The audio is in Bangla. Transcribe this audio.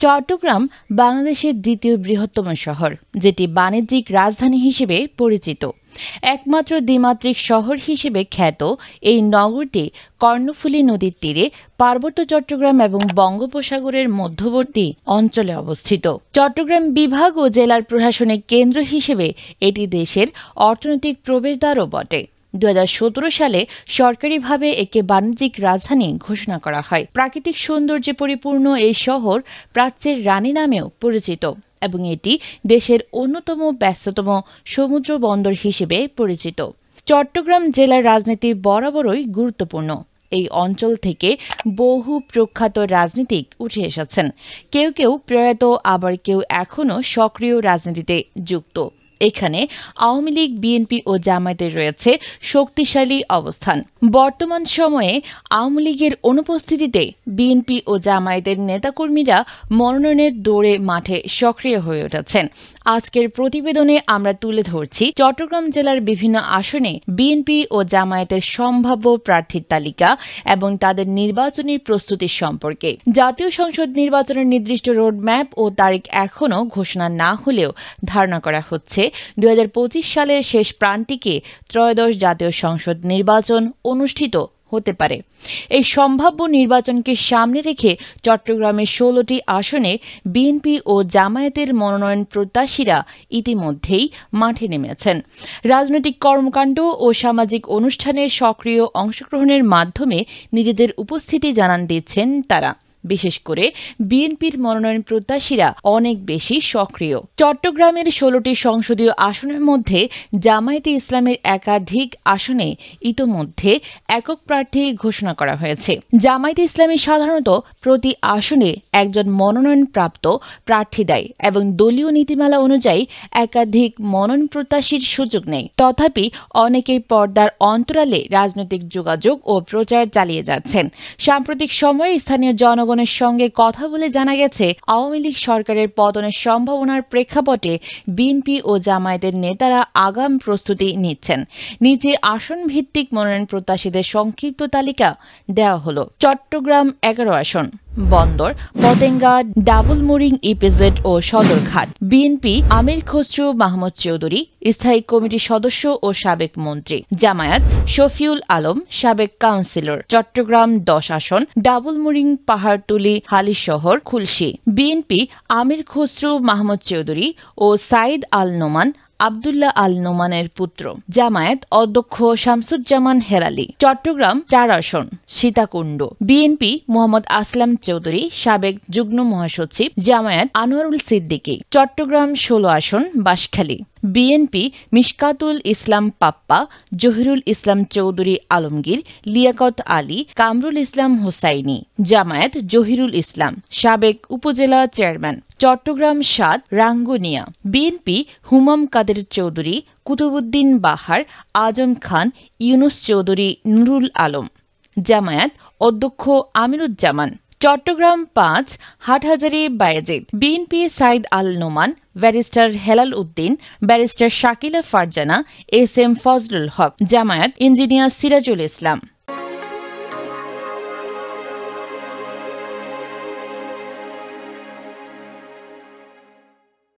চট্টগ্রাম বাংলাদেশের দ্বিতীয় বৃহত্তম শহর, যেটি বাণিজ্যিক রাজধানী হিসেবে পরিচিত। একমাত্র দ্বিমাত্রিক শহর হিসেবে খ্যাত এই নগরটি কর্ণফুলী নদীর তীরে পার্বত্য চট্টগ্রাম এবং বঙ্গোপসাগরের মধ্যবর্তী অঞ্চলে অবস্থিত। চট্টগ্রাম বিভাগ ও জেলার প্রশাসনিক কেন্দ্র হিসেবে এটি দেশের অর্থনৈতিক প্রবেশদ্বারও বটে। 2017 সালে সরকারিভাবে একে বাণিজ্যিক রাজধানী ঘোষণা করা হয়। প্রাকৃতিক সৌন্দর্যে পরিপূর্ণ এই শহর প্রাচ্যের রানী নামেও পরিচিত এবং এটি দেশের অন্যতম ব্যস্ততম সমুদ্র বন্দর হিসেবে পরিচিত। চট্টগ্রাম জেলার রাজনীতি বরাবরই গুরুত্বপূর্ণ। এই অঞ্চল থেকে বহু প্রখ্যাত রাজনীতিক উঠে এসেছেন। কেউ কেউ প্রয়াত, আবার কেউ এখনও সক্রিয় রাজনীতিতে যুক্ত। এখানে আওয়ামী লীগ, বিএনপি ও জামায়াতের রয়েছে শক্তিশালী অবস্থান। বর্তমান সময়ে আওয়ামী লীগের অনুপস্থিতিতে বিএনপি ও জামায়াতের নেতাকর্মীরা মনোনয়নের দৌড়ে মাঠে সক্রিয় হয়ে উঠেছেন। আজকের প্রতিবেদনে আমরা তুলে ধরছি চট্টগ্রাম জেলার বিভিন্ন আসনে বিএনপি ও জামায়াতের সম্ভাব্য প্রার্থীর তালিকা এবং তাদের নির্বাচনী প্রস্তুতি সম্পর্কে। জাতীয় সংসদ নির্বাচনের নির্দিষ্ট রোডম্যাপ ও তারিখ এখনও ঘোষণা না হলেও ধারণা করা হচ্ছে 2025 সালের শেষ প্রান্তিকে ত্রয়োদশ জাতীয় সংসদ নির্বাচন অনুষ্ঠিত হতে পারে। এই সম্ভাব্য নির্বাচনকে সামনে রেখে চট্টগ্রামের 16টি আসনে বিএনপি ও জামায়াতের মনোনয়ন প্রত্যাশীরা ইতিমধ্যেই মাঠে নেমেছেন। রাজনৈতিক কর্মকাণ্ড ও সামাজিক অনুষ্ঠানে সক্রিয় অংশগ্রহণের মাধ্যমে নিজেদের উপস্থিতি জানান দিচ্ছেন তারা। বিশেষ করে বিএনপির মনোনয়ন প্রত্যাশীরা অনেক বেশি সক্রিয়। চট্টগ্রামের 16টি সংসদীয় আসনের মধ্যে জামায়াতে ইসলামের একাধিক আসনে ইতোমধ্যে একক প্রার্থী ঘোষণা করা হয়েছে। জামায়াতে ইসলামী সাধারণত প্রতি আসনে একজন মনোনয়নপ্রাপ্ত প্রার্থী দেয় এবং দলীয় নীতিমালা অনুযায়ী একাধিক মনোনয়ন প্রত্যাশীর সুযোগ নেই। তথাপি অনেকেই পর্দার অন্তরালে রাজনৈতিক যোগাযোগ ও প্রচার চালিয়ে যাচ্ছেন। সাম্প্রতিক সময়ে স্থানীয় জনগণের সঙ্গে কথা বলে জানা গেছে, আওয়ামী লীগ সরকারের পতনের সম্ভাবনার প্রেক্ষাপটে বিএনপি ও জামায়াতের নেতারা আগাম প্রস্তুতি নিচ্ছেন। নিচে আসন ভিত্তিক মনোনয়ন প্রত্যাশীদের সংক্ষিপ্ত তালিকা দেওয়া হলো। চট্টগ্রাম 11 আসন, বন্দর, পতেঙ্গা, ডাবলমুরিং ইপিজেড ও সদরঘাট। বিএনপি আমির খসরু মাহমুদ চৌধুরী, স্থায়ী কমিটির সদস্য ও সাবেক মন্ত্রী। জামায়াত শফিউল আলম, সাবেক কাউন্সিলর। চট্টগ্রাম 10 আসন, ডাবলমুরিং, পাহাড়তলী, হালিশহর, খুলশী। বিএনপি আমির খসরু মাহমুদ চৌধুরী ও সাইদ আল নোমান, আবদুল্লাহ আল নোমানের পুত্র। জামায়াত অধ্যক্ষ শামসুজ্জামান হেলালি। চট্টগ্রাম 4 আসন, সীতাকুণ্ড। বিএনপি মোহাম্মদ আসলাম চৌধুরী, সাবেক যুগ্ম মহাসচিব। জামায়াত আনোয়ারুল সিদ্দিকী। চট্টগ্রাম 16 আসন, বাঁশখালী। বিএনপি মিশকাতুল ইসলাম পাপ্পা, জহিরুল ইসলাম চৌধুরী আলমগীর, লিয়াকত আলী, কামরুল ইসলাম হোসাইনি। জামায়াত জহিরুল ইসলাম, সাবেক উপজেলা চেয়ারম্যান। চট্টগ্রাম 7, রাঙ্গুনিয়া। বিএনপি হুমাম কাদের চৌধুরী, কুতুবুদ্দিন বাহার, আজম খান, ইউনুস চৌধুরী, নুরুল আলম। জামায়াত অধ্যক্ষ Amiruzzaman. Chattogram 5, Hathazari, Bayezid. BNP Saeed Al Noman, barrister Helal Uddin, barrister Shakila Farzana, S M Fazlul Haque. Jamaat engineer Sirajul ইসলাম।